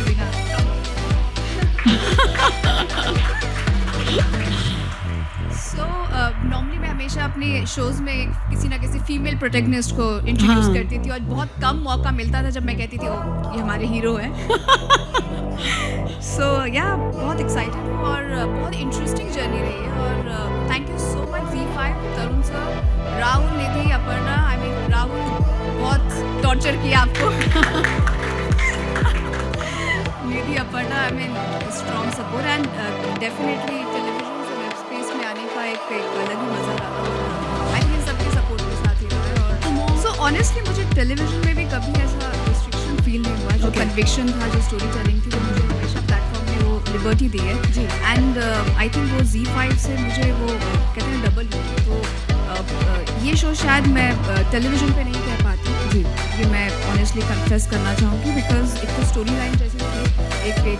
के बिना। So normally मैं हमेशा अपने शोज में किसी ना किसी फीमेल प्रोटैगनिस्ट को इंट्रोड्यूस हाँ। करती थी और बहुत कम मौका मिलता था जब मैं कहती थी ओ ये हमारे हीरो हैं। सो या बहुत एक्साइटेड हूँ और बहुत इंटरेस्टिंग जर्नी रही है और thank you so much Z5 Tarun sir, Rahul, Nidhi, Aparna. I mean Rahul बहुत टॉर्चर किया आपको। Nidhi, Aparna, I mean strong support and definitely television से वेब स्पेस में आने का एक अलग ही मजा रहा। आई थिंक सबके सपोर्ट के साथ ही रहा है और सो ऑनेस्टली मुझे टेलीविजन में भी कभी ऐसा रिस्ट्रिक्शन फील नहीं हुआ। जो कन्विक्शन था, जो स्टोरी टेलिंग थी, वो मुझे हमेशा प्लेटफॉर्म में वो लिबर्टी दी है जी। एंड आई थिंक वो Z5 से मुझे वो कहते हैं डबल। तो ये शो शायद मैं टेलीविजन पे नहीं कह पाती जी, ये मैं ऑनेस्टली कन्फेस करना चाहूँगी बिकॉज एक तो स्टोरी लाइन जैसे थी, एक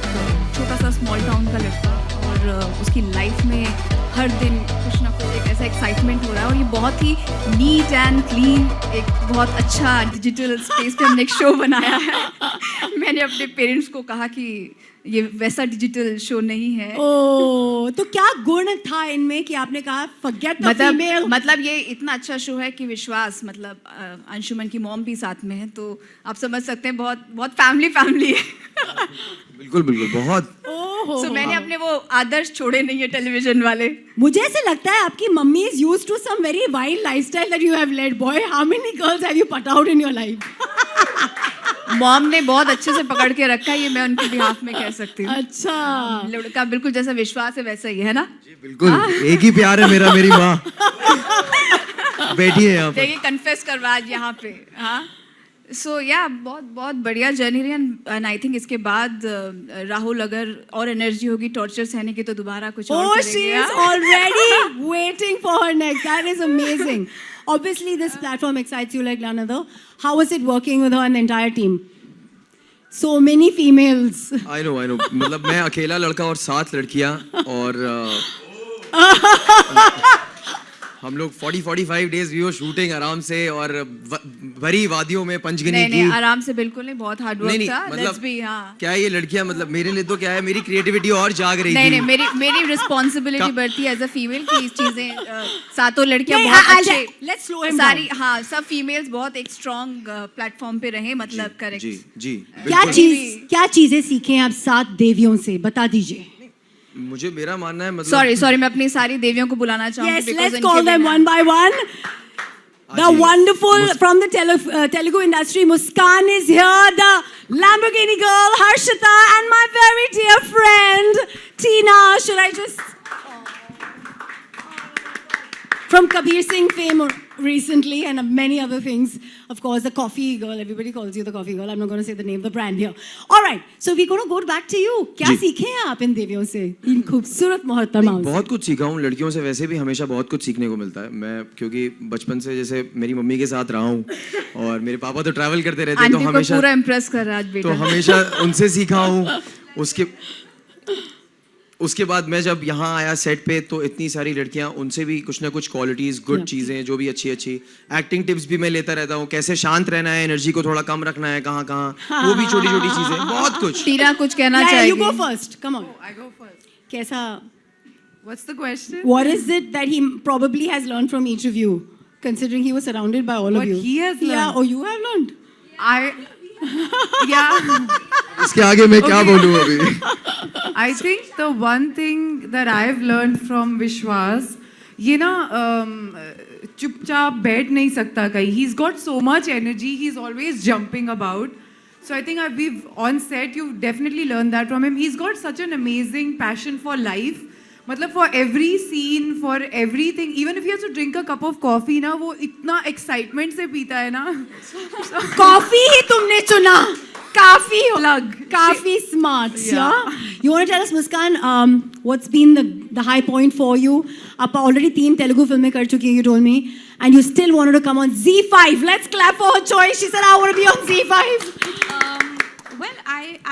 छोटा सा स्मॉल टाउन का लड़का और उसकी लाइफ में हर दिन कुछ ना कुछ एक ऐसा एक्साइटमेंट हो रहा है और ये बहुत ही नीट एंड क्लीन एक बहुत अच्छा डिजिटल स्पेस पे हमने एक शो बनाया है। मैंने अपने पेरेंट्स को कहा कि ये वैसा डिजिटल शो नहीं है। ओ, तो क्या गुण था इनमें कि आपने कहा फॉरगेट द फीमेल? मतलब ये इतना अच्छा शो है कि विश्वास, मतलब अंशुमन की मॉम भी साथ में है, तो आप समझ सकते हैं बहुत बहुत फैमिली है। बिल्कुल बिल्कुल बहुत। सो मैंने अपने वो आदर्श छोड़े नहीं है टेलीविजन वाले। मुझे ऐसे लगता है आपकी mummy is used to some very wild lifestyle that you have led. Boy, how many girls have you put out in your life? Mom ने बहुत अच्छे से पकड़ के रखा है, ये मैं उनके बिहाफ में कह सकती हूँ। अच्छा, लड़का बिल्कुल जैसा विश्वास है वैसा ही है ना जी, बिल्कुल एक ही प्यार है मेरा, मेरी माँ बैठी है यहाँ पे। देखिए कन्फेस करवा आज यहाँ पे। हाँ, सो या बहुत बहुत बढ़िया जर्नी रही एंड आई थिंक इसके बाद राहुल अगर और एनर्जी होगी टॉर्चर सहने की तो दोबारा कुछ और oh, करेंगे। she is already waiting for her next. That is amazing. Obviously, this platform excites you like none other. How was it working with her and the entire team? So many females. I know. मतलब मैं अकेला लड़का और 7 लड़कियाँ और हम लोग 40-45 days we were shooting आराम से और भरी वादियों में पंचगनी की। नहीं आराम से बिल्कुल नहीं, बहुत हार्ड वर्क था। मतलब भी हाँ, क्या है ये लड़कियां, मतलब मेरे लिए तो क्या है, मेरी क्रिएटिविटी और जाग रही थी। नहीं मेरी रिस्पॉन्सिबिलिटी बढ़ती है एज अ फीमेल की चीजें सातों लड़कियां बहुत अच्छे। Let's slow him सारी down. हाँ, सब फीमेल्स बहुत एक स्ट्रॉन्ग प्लेटफॉर्म पे रहे, मतलब करेक्ट जी क्या चीजें सीखे आप 7 देवियों से, बता दीजिए। मुझे मेरा मानना है, मतलब सॉरी मैं अपनी सारी देवियों को बुलाना चाहूंगी। Yes, let's call them one by one. The wonderful from the Telugu industry, Muskan is here. The Lamborghini girl, Harshita, and my very dear friend, Tina. Should I just... From Kabir Singh fame recently and many other things. Of course, the coffee girl. Everybody calls you the coffee girl. I'm not going to say the name, the brand here. All right. So we're going to go back to you. क्या सीखे हैं आप इन देवियों से, इन खूबसूरत मोहतरमाओं से? बहुत कुछ सीखा हूँ लड़कियों से। वैसे भी हमेशा बहुत कुछ सीखने को मिलता है। मैं क्योंकि बचपन से जैसे मेरी मम्मी के साथ रहा हूँ और मेरे पापा तो ट्रैवल करते रहते हैं, तो हमेशा पूरा इम्प्रेस कर रहा है आज बेटा। तो हमेशा उनसे सीखा हूँ। उसके बाद मैं जब यहाँ आया सेट पे तो इतनी सारी लड़कियाँ, उनसे भी कुछ ना कुछ क्वालिटीज, गुड चीज़ें जो भी अच्छी एक्टिंग टिप्स भी मैं लेता रहता हूँ। कैसे शांत रहना है, एनर्जी को थोड़ा कम रखना है, कहाँ वो भी छोटी छोटी चीज़ें, बहुत कुछ। टीना कुछ कहना चाहिए। You go first. Come on. I go first. कैसा? What's the question? What is it that he probably has learned from each of you, considering he was surrounded by all of What you? he has learned? Yeah, or you have learned. Yeah. इसके आगे मैं क्या बोलूँ अभी? I think the one thing that I've learned from Vishwas, ये ना चुपचाप बैठ नहीं सकता कहीं. He's got so much energy. He's always jumping about. So I think we've on set, you've definitely learned that from him. He's got such an amazing passion for life. मतलब for every scene, for everything, even if he has to drink a cup of coffee ना, वो इतना excitement से पीता है ना. Coffee ही तुमने चुना. काफी Plug. काफी smart. Yeah. You want to tell us, Muskan, what's been the high point for you? आप already 3 Telugu फिल्में कर चुकी हैं, you told me, and you still wanted to come on Z5. Let's clap for her choice. She said, I want to be on Z5. Well,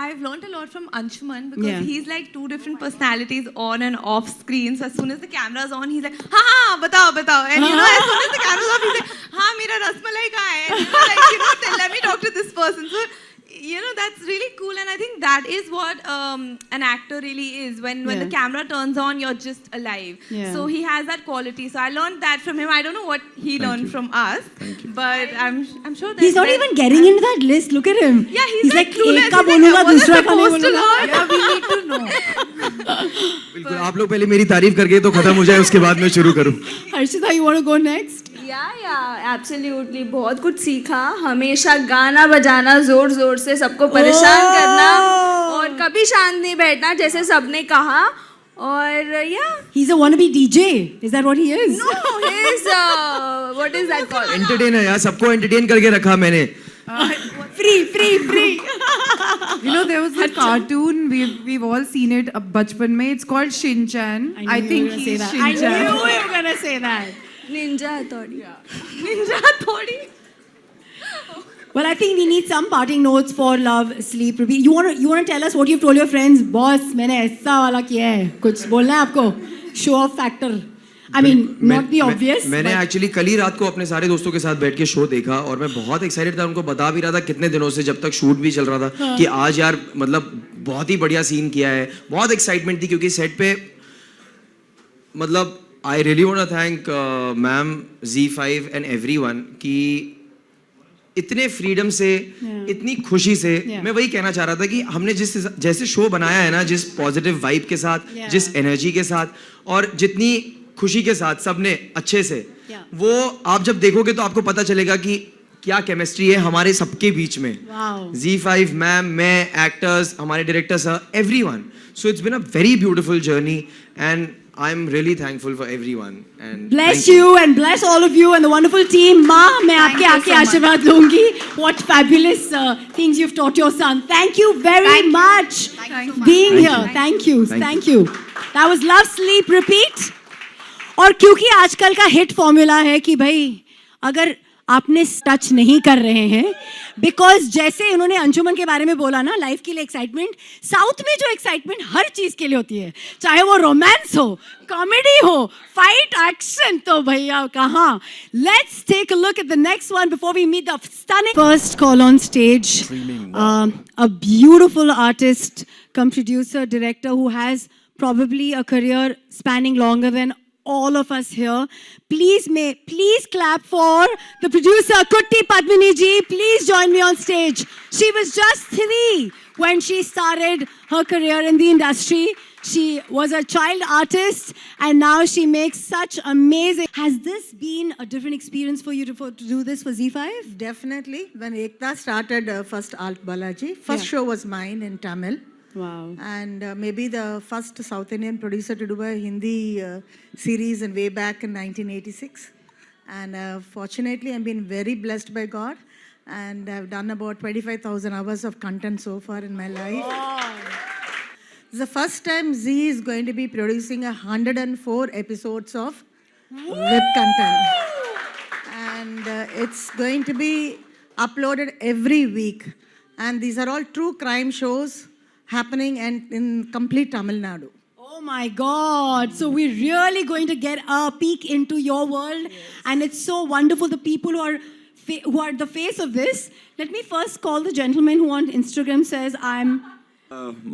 I've learned a lot from Anshuman because he's like 2 different personalities on and off screen. So as soon as the camera's on, he's like, हाँ बताओ बताओ, and you know, as soon as the camera's off, he's like, हाँ मेरा रसमलाई कहाँ है? And you know, like, you know, let me talk to this person. So that's really cool, and I think that is what an actor really is. When the camera turns on, you're just alive. Yeah. So he has that quality. So I learned that from him. I don't know what he learned from us, but I'm sure that He's not even getting into that list. Look at him. Yeah, he's like clueless. एक का He's like, बोलूंगा what is दूसरा का नहीं supposed to बोलूंगा. learn? Yeah, we need to know. बिल्कुल आप लोग पहले मेरी तारीफ करके तो खत्म हो जाए उसके बाद मैं शुरू करूं. Harshita, you want to go next? या एब्सोल्युटली बहुत कुछ सीखा. हमेशा गाना बजाना जोर जोर से सबको परेशान करना और कभी शांत नहीं बैठना जैसे सबने कहा. और या He's a wannabe DJ. Is that what he is? Know his what is that called. Entertain है यार, सबको एंटरटेन करके रखा मैंने. Free. You know, there was a cartoon, we've all seen it बचपन में. It's called Shin Chan. I think he's I Shin knew Chan. you were going to say that. Ninja हथौड़ी. Ninja Thodi. Well, I think we need some parting notes for Love, Sleep, Repeat. You want to tell us what you've told your friends? Boss, मैंने ऐसा वाला किया है. कुछ बोलना है आपको? Show off factor. I mean, not the obvious. मैंने but- एक्चुअली कल ही रात को अपने सारे दोस्तों के साथ बैठ के शो देखा और मैं बहुत एक्साइटेड था. उनको बता भी रहा था कितने दिनों से, जब तक शूट भी चल रहा था, कि आज यार मतलब बहुत ही बढ़िया सीन किया है. बहुत एक्साइटमेंट थी क्योंकि सेट पे मतलब I really want to thank ma'am, Z5 and everyone कि इतने फ्रीडम से, इतनी खुशी से. मैं वही कहना चाह रहा था कि हमने जैसे शो बनाया है ना, जिस पॉजिटिव वाइब के साथ, जिस एनर्जी के साथ और जितनी खुशी के साथ सबने अच्छे से, वो आप जब देखोगे तो आपको पता चलेगा कि क्या केमिस्ट्री है हमारे सबके बीच में. Z5 मैम, मैं, एक्टर्स, हमारे director sir, everyone. So it's been a very beautiful journey and I am really thankful for everyone. And Bless you and bless all of you and the wonderful team. Ma, मैं आपके आके आशीर्वाद लूंगी. What fabulous things you've taught your son. Thank you very much being here. Thank you. That was Love, Sleep, Repeat. और क्योंकि आजकल का hit formula है कि भाई अगर आपने टच नहीं कर रहे हैं, बिकॉज जैसे इन्होंने अंशुमन के बारे में बोला ना, लाइफ के लिए एक्साइटमेंट, साउथ में जो एक्साइटमेंट हर चीज के लिए होती है, चाहे वो रोमांस हो, कॉमेडी हो, फाइट, एक्शन, तो भैया कहाँ. Let's take a look at the next one before we meet the stunning first call on stage. A beautiful artist cum producer director who has probably a career spanning longer than all of us here. Please clap for the producer Kutti Padmini ji. Please join me on stage. She was just 3 when she started her career in the industry. She was a child artist and now she makes such amazing. Has this been a different experience for you to do this for Z5? Definitely. When Ekta started first Alt Balaji, first show was mine in Tamil. Wow. And maybe the first South Indian producer to do a Hindi series and way back in 1986. And fortunately, I've been very blessed by God. And I've done about 25,000 hours of content so far in my life. It's the first time Z is going to be producing 104 episodes of web content. And it's going to be uploaded every week. And these are all true crime shows happening and in complete Tamil Nadu. Oh my God. So we're really going to get a peek into your world. And it's so wonderful, the people who are the face of this. Let me first call the gentleman who on Instagram says,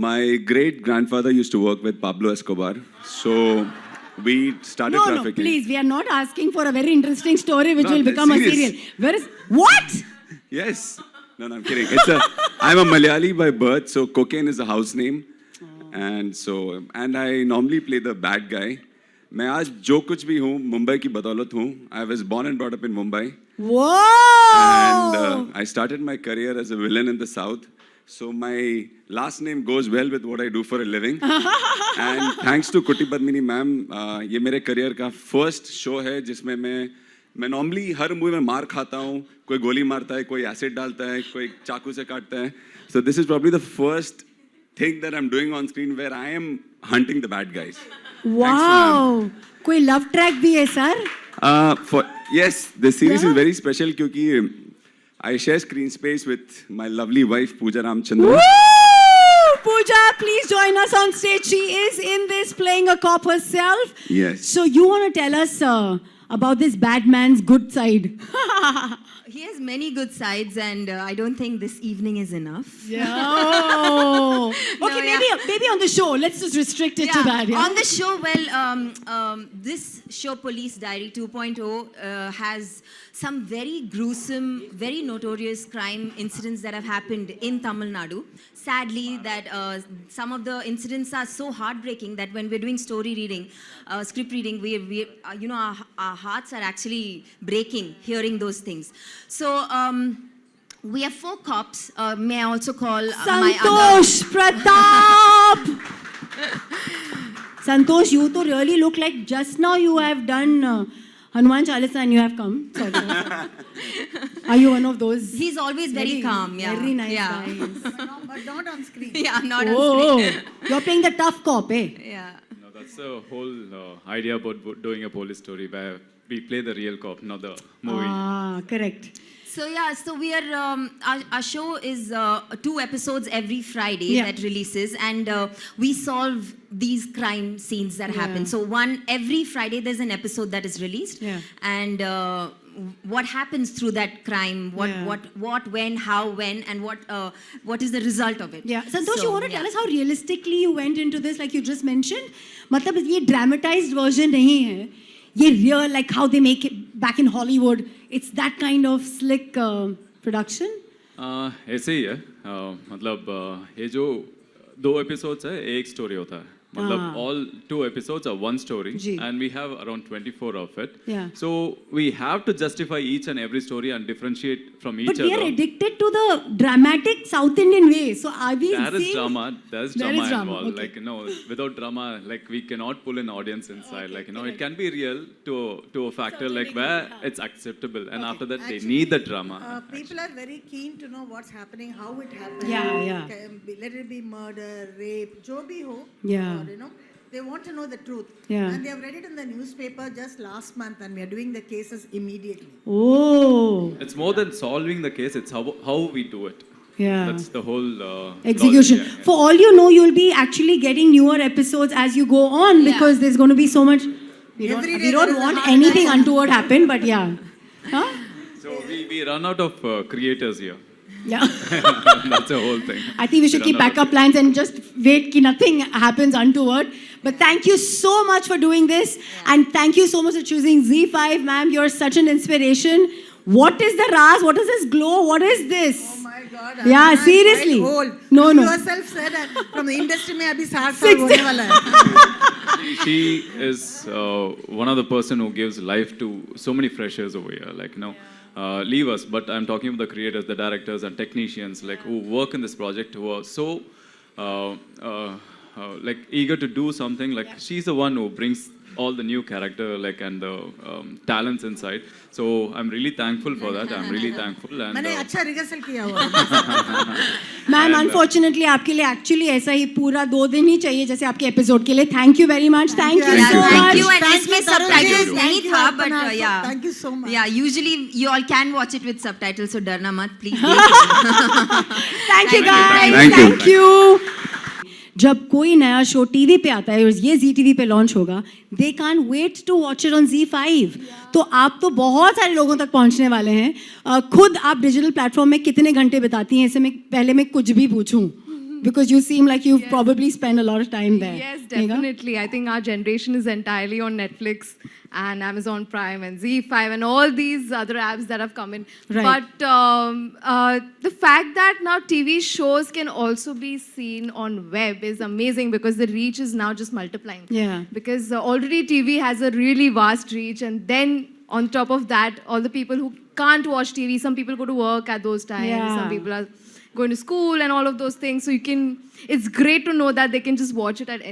my great grandfather used to work with Pablo Escobar. So we started No, trafficking. please. We are not asking for a very interesting story which No, will I'm become a serious. serial. Where is... What? Yes. No, I'm kidding. I'm a Malayali by birth, so cocaine is a house name. And I normally play the bad guy. मैं आज जो कुछ भी हूँ मुंबई की बदौलत हूँ. I was born and brought up in Mumbai. Whoa! And I started my career as a villain in the South. So my last name goes well with what I do for a living. And thanks to Kutti Padmini ma'am, ये मेरे career का first show है जिसमें मैं normally हर movie में मार खाता हूँ. कोई गोली मारता है, कोई एसिड डालता है, कोई चाकू से काटता है. So this is probably the first thing that I'm doing on screen where I am hunting the bad guys. Wow! कोई love track भी है sir? Yes, the series is very special क्योंकि I share screen space with my lovely wife Pooja Ramchandran. Woo! Pooja, please join us on stage. She is in this playing a cop herself. Yes. So you want to tell us about this bad man's good side? He has many good sides, and I don't think this evening is enough. Yeah. Oh. No, Okay, yeah. maybe on the show. Let's just restrict it to that. Yeah? On the show, well, this show, Police Diary 2.0, has some very gruesome, very notorious crime incidents that have happened in Tamil Nadu. Sadly, that some of the incidents are so heartbreaking that when we're doing story reading, script reading, we you know, our hearts are actually breaking hearing those things. So we have 4 cops. May I also call my other... Santosh Pratap! Santosh, you to really look like just now you have done Hanuman Chalisa and you have come. Sorry. Are you one of those? He's always very calm, yeah. Very nice yeah. guys. But not on screen. Yeah, not on Oh, screen. you're playing the tough cop, eh? Yeah. No, that's the whole idea about doing a police story where we play the real cop, not the movie. Ah, correct. So yeah, so we are, our show is 2 episodes every Friday Yeah. that releases, and we solve these crime scenes that happen. So every Friday there's an episode that is released, Yeah. and what happens through that crime, what, when, how, when, and what is the result of it. Yeah. Santosh, So, you want to yeah. tell us how realistically you went into this, like you just mentioned? मतलब ये dramatized version नहीं है. ये real, like how they make it back in Hollywood. It's that kind of slick production. ऐसे ही है मतलब ये जो 2 episodes है एक story होता है मतलब all 2 episodes are 1 story ji. and we have around 24 of it. Yeah. So we have to justify each and every story and differentiate from each But other. we are addicted to the dramatic South Indian way. So are we There is seeing... drama. There's There drama is drama, involved. okay. Like without drama, like we cannot pull an audience inside. Like it can be real to a factor like where it's acceptable, and after that they need the drama. People are very keen to know what's happening, how it happened. Yeah, yeah. Let it be murder, rape, jo bhi ho. Yeah. Or, they want to know the truth. Yeah. And they have read it in the newspaper just last month, and we are doing the cases immediately. Oh. It's more than solving the case. It's how we do it. Yeah. That's the whole Execution. logic, yeah. For all you know, you'll be actually getting newer episodes as you go on because there's going to be so much. We Every day don't there is a want hard anything time. untoward happen, but yeah. Huh? So we run out of creators here. Yeah. That's the whole thing. I think we should keep backup plans and just wait ki nothing happens untoward. But thank you so much for doing this. And thank you so much for choosing Z5, ma'am. You're such an inspiration. What is the Raz? What is this glow? What is this? Oh my God. Yeah, I'm seriously. quite old. No, You no. yourself said from the industry में अभी 60 साल होने वाला है. She is one of the person who gives life to so many freshers over here. Like leave us, but I'm talking about the creators, the directors, and technicians, like who work in this project, who are so like eager to do something. Like she's the one who brings all the new character, like and the talents inside. So I'm really thankful for that. I'm really thankful. And मैंने अच्छा rehearsal किया हुआ. Ma'am unfortunately आपके लिए actually ऐसा ही पूरा 2 दिन ही चाहिए जैसे आपके एपिसोड के लिए. Thank you very much. Thank you Yeah, so thank you. Much. And इसमें subtitles नहीं था, but Aparna, yeah. Thank you so much. Yeah, usually you all can watch it with subtitles, so डरना मत, please. Thank you guys. Thank you. Thank you. जब कोई नया show TV पे आता है और ये जी टीवी पे लॉन्च होगा, they can't wait to watch it on Z5. तो आप तो बहुत सारे लोगों तक पहुंचने वाले हैं. खुद आप डिजिटल प्लेटफॉर्म में कितने घंटे बिताती हैं? इससे मैं पहले मैं कुछ भी पूछूं. Because you seem like you've probably spent a lot of time there. Yes, Megha? definitely. I think our generation is entirely on Netflix and Amazon Prime and Z5 and all these other apps that have come in. Right. But the fact that now TV shows can also be seen on web is amazing because the reach is now just multiplying. Yeah. Because already TV has a really vast reach, and then on top of that, all the people who can't watch TV, some people go to work at those times, Yeah. some people are going to school and all of those things, so you can, it's great to know that they can just watch it at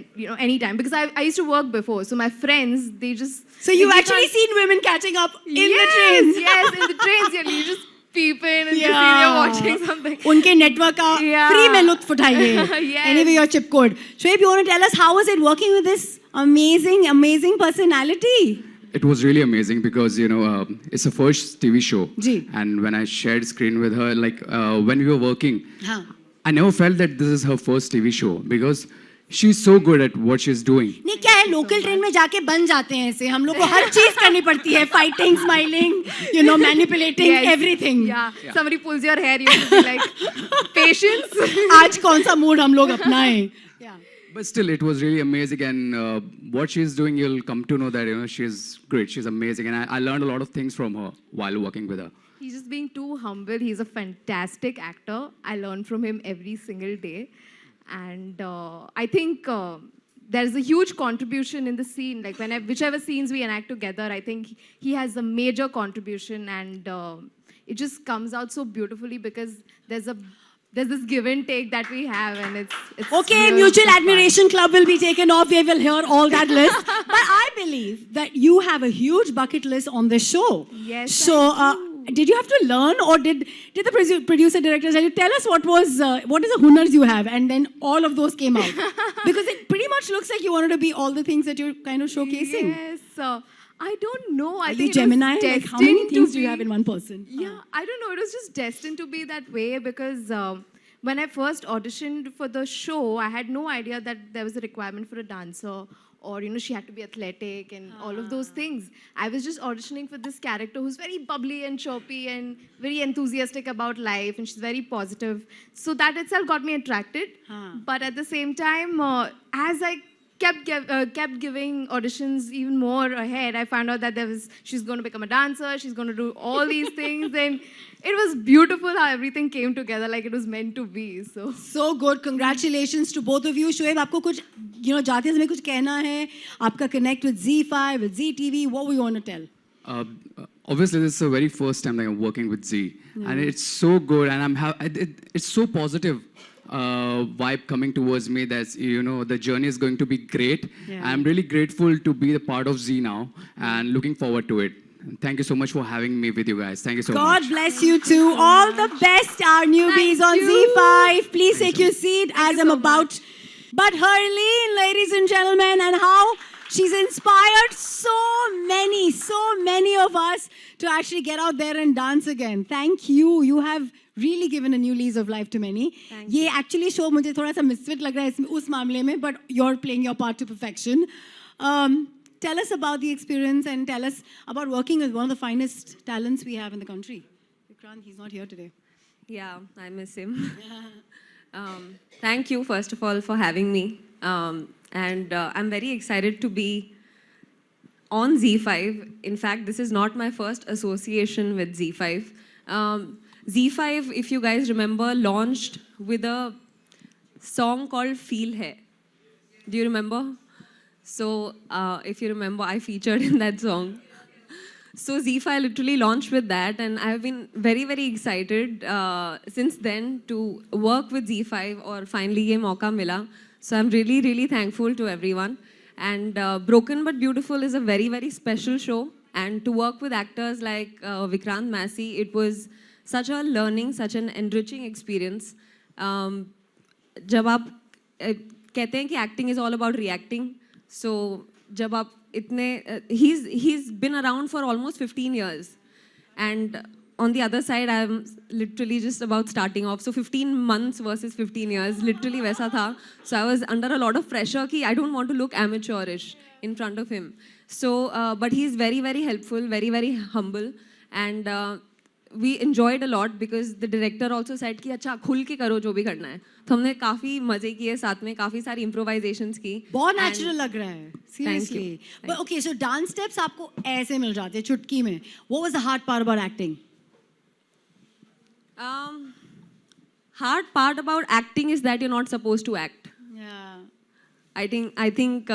any time, because I used to work before, so my friends, they just, So you've they actually can't- seen women catching up in the Yes, trains. yes, in the trains. Yeah, you just peep in and you see they're watching something. उनके network का Yeah. Free में लुत्फ उठाइए. Yes. Anyway, your chip code. Shweb, you want to tell us how was it working with this amazing personality? It was really amazing because, it's a first TV show. Ji. And when I shared screen with her, like when we were working, हाँ. I never felt that this is her first TV show because she's so good at what she's doing. नहीं क्या है local train में जाके बन जाते हैं ऐसे हम लोग को हर चीज करनी पड़ती है fighting smiling you know manipulating everything Yeah. Somebody pulls your hair, you have to be like, patience. आज कौन सा मूड हम लोग अपनाएं But still, it was really amazing, and what she's doing, you'll come to know that she's great. She's amazing, and I learned a lot of things from her while working with her. He's just being too humble. He's a fantastic actor. I learn from him every single day. And I think there's a huge contribution in the scene. Like whichever scenes we enact together, I think he has a major contribution, and it just comes out so beautifully because there's this give and take that we have, and it's Okay, really Mutual fun. Admiration Club will be taken off. We will hear all that list. But I believe that you have a huge bucket list on this show. Yes, So, did you have to learn, or did the producer director tell us what is the honors you have, and then all of those came out? Because it pretty much looks like you wanted to be all the things that you're kind of showcasing. Yes. I don't know. I Are think you it was Gemini? Like, how many destined to things do you be- have in one person? Yeah, I don't know. It was just destined to be that way because when I first auditioned for the show, I had no idea that there was a requirement for a dancer or, she had to be athletic and all of those things. I was just auditioning for this character who's very bubbly and chirpy and very enthusiastic about life, and she's very positive. So that itself got me attracted. But at the same time, as I kept giving auditions even more ahead, I found out that she's going to become a dancer, she's going to do all these things, and it was beautiful how everything came together like it was meant to be. So good. Congratulations to both of you. Shoaib, आपको कुछ जाते समय कुछ कहना है? आपका connect with ZEE5, with Zee TV. What we want to tell? Obviously, this is the very first time that I'm working with Z, and it's so good, and it's so positive vibe coming towards me. That's the journey is going to be great. Yeah. I'm really grateful to be a part of Z now, and looking forward to it. Thank you so much for having me with you guys. Thank you so much. God bless you too. All the best, our newbies on ZEE5. Please take your seat as I'm about. But Harleen, ladies and gentlemen, and how she's inspired so many of us to actually get out there and dance again. Thank you. You have really given a new lease of life to many. ये actually show मुझे थोड़ा सा misfit लग रहा है इसमें उस मामले में, but you're playing your part to perfection. Tell us about the experience and tell us about working with one of the finest talents we have in the country. Vikrant, he's not here today. Yeah, I miss him. Thank you, first of all, for having me. And I'm very excited to be on ZEE5. In fact, this is not my first association with ZEE5. ZEE5, if you guys remember, launched with a song called Feel Hai. Do you remember? So, if you remember, I featured in that song. So ZEE5 literally launched with that, and I've been very excited since then to work with ZEE5 or finally ye mauka mila. So I'm really thankful to everyone. And Broken But Beautiful is a very special show, and to work with actors like Vikrant Massey, it was such a learning, such an enriching experience. जब आप कहते हैं कि acting is all about reacting, so जब आप he's been around for almost 15 years, and on the other side I'm literally just about starting off, so 15 months versus 15 years literally वैसा था. So I was under a lot of pressure कि I don't want to look amateurish in front of him. So but he's very helpful, very humble, and we enjoyed a lot because the director also said कि अच्छा खुल के करो जो भी करना है. तो हमने काफी मजे किए साथ में, काफी सारी improvisations की. बहुत natural लग रहा है, seriously. But okay, so dance steps आपको ऐसे मिल जाते हैं चुटकी में. What was the hard part about acting? Hard part about acting is that you're not supposed to act. Yeah. I think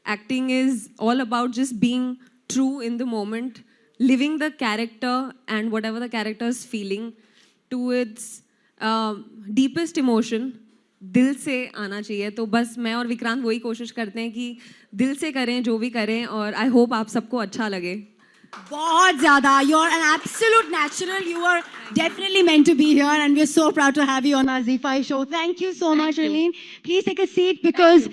acting is all about just being true in the moment, living the character and whatever the character is feeling to its deepest emotion. दिल से आना चाहिए. तो बस मैं और विक्रांत वही कोशिश करते हैं कि दिल से करें जो भी करें, और आई होप आप सबको अच्छा लगे. बहुत ज़्यादा. You're an absolute natural. You are definitely meant to be here, and we're so proud to have you on our ZEE5 show. Thank you so much, Harleen. Please take a seat because